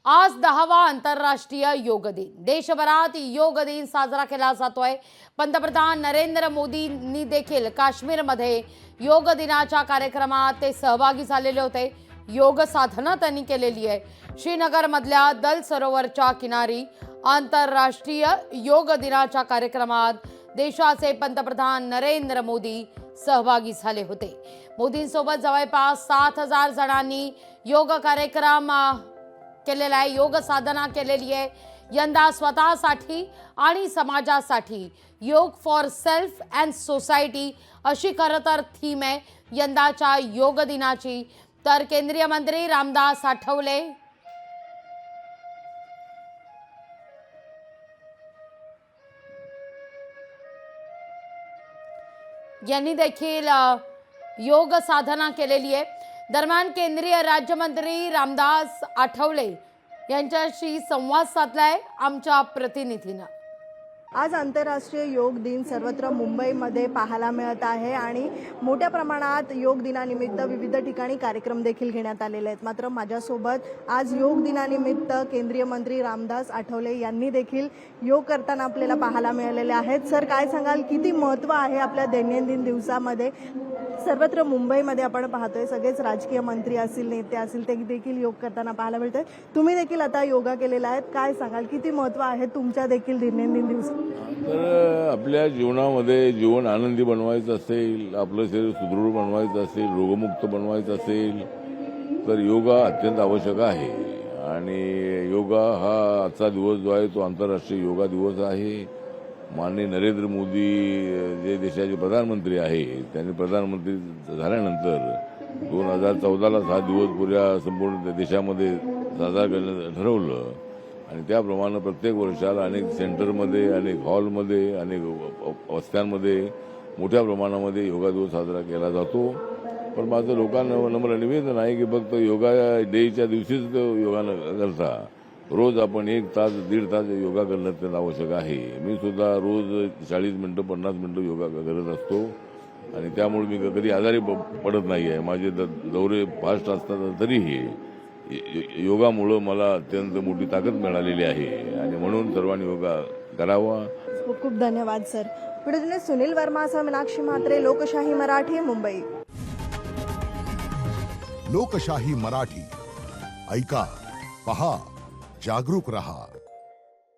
आज 10वा आंतरराष्ट्रीय योग दिन। देशभरात योग दिन साजरा केला जातोय। पंतप्रधान नरेंद्र मोदींनी देखील काश्मीरमध्ये योग दिनाच्या कार्यक्रमात ते सहभागी झालेले होते। योग साधना त्यांनी केलेली आहे। श्रीनगरमधल्या दल सरोवरच्या किनारी आंतरराष्ट्रीय योग दिनाच्या कार्यक्रमात देशाचे पंतप्रधान नरेंद्र मोदी सहभागी झाले होते। मोदींसोबत जवळपास 7000 जणांनी योग कार्यक्रम केलेला आहे, योग साधना केलेली आहे। यंदा स्वतःसाठी आणि समाजासाठी योग फॉर सेल्फ अँड सोसायटी अशी खरं तर थीम आहे यंदाच्या योग दिनाची। तर केंद्रीय मंत्री रामदास आठवले यांनी देखील योग साधना केलेली आहे। दरम्यान केंद्रीय राज्यमंत्री रामदास आठवले यांच्याशी संवाद साधलाय आमच्या प्रतिनिधीनं। आज आंतरराष्ट्रीय योग दिन सर्वत्र मुंबईमध्ये पाहायला मिळत आहे आणि मोठ्या प्रमाणात योग दिनानिमित्त विविध ठिकाणी कार्यक्रम देखील घेण्यात आलेले आहेत। मात्र माझ्यासोबत आज योग दिनानिमित्त केंद्रीय मंत्री रामदास आठवले यांनी देखील योग करताना आपल्याला पाहायला मिळालेले आहेत। सर, काय सांगाल, किती महत्त्व आहे आपल्या दैनंदिन दिवसामध्ये? सर्वत्र मुंबईमध्ये आपण पाहतोय सगळेच राजकीय मंत्री असतील, नेते असतील, ते देखील योग करताना पाहायला मिळतंय। तुम्ही देखील आता योगा केलेला आहे, काय सांगाल, किती महत्त्व आहे तुमच्या देखील दैनंदिन दिवसात? तर आपल्या जीवनामध्ये जीवन आनंदी बनवायचं असेल, आपलं शरीर सुदृढ बनवायचं असेल, रोगमुक्त बनवायचं असेल तर योगा अत्यंत आवश्यक आहे। आणि योगा हा आजचा दिवस जो आहे तो आंतरराष्ट्रीय योगा दिवस आहे। माननीय नरेंद्र मोदी जे देशाचे प्रधानमंत्री आहे, त्यांनी प्रधानमंत्री झाल्यानंतर 2014ला हा दिवस पुऱ्या संपूर्ण देशामध्ये साजरा करण्याचं ठरवलं आणि त्याप्रमाणे प्रत्येक वर्षाला अनेक सेंटरमध्ये, अनेक हॉलमध्ये, अनेक वस्त्यांमध्ये मोठ्या प्रमाणामध्ये योगा दिवस साजरा केला जातो। पण माझं लोकांना नम्र निवेदन आहे की फक्त योगा डेच्या दिवशीच योगा न करता रोज आपण 1 तास 1.5 तास योगा करणं अत्यंत आवश्यक आहे। मी सुद्धा रोज 40 मिनिटं 50 मिनिटं योगा करत असतो आणि त्यामुळे मी कधी आजारी पडत नाही आहे। माझे दौरे फास्ट असतात तरीही योगामुळं मला अत्यंत मोठी ताकद मिळालेली आहे आणि म्हणून सर्वांनी योगा करावा। खूप खूप धन्यवाद सर। व्हिडिओ सुनील वर्मासह मीनाक्षी म्हात्रे, लोकशाही मराठी, मुंबई। लोकशाही मराठी ऐका, पहा, जागरूक रहा।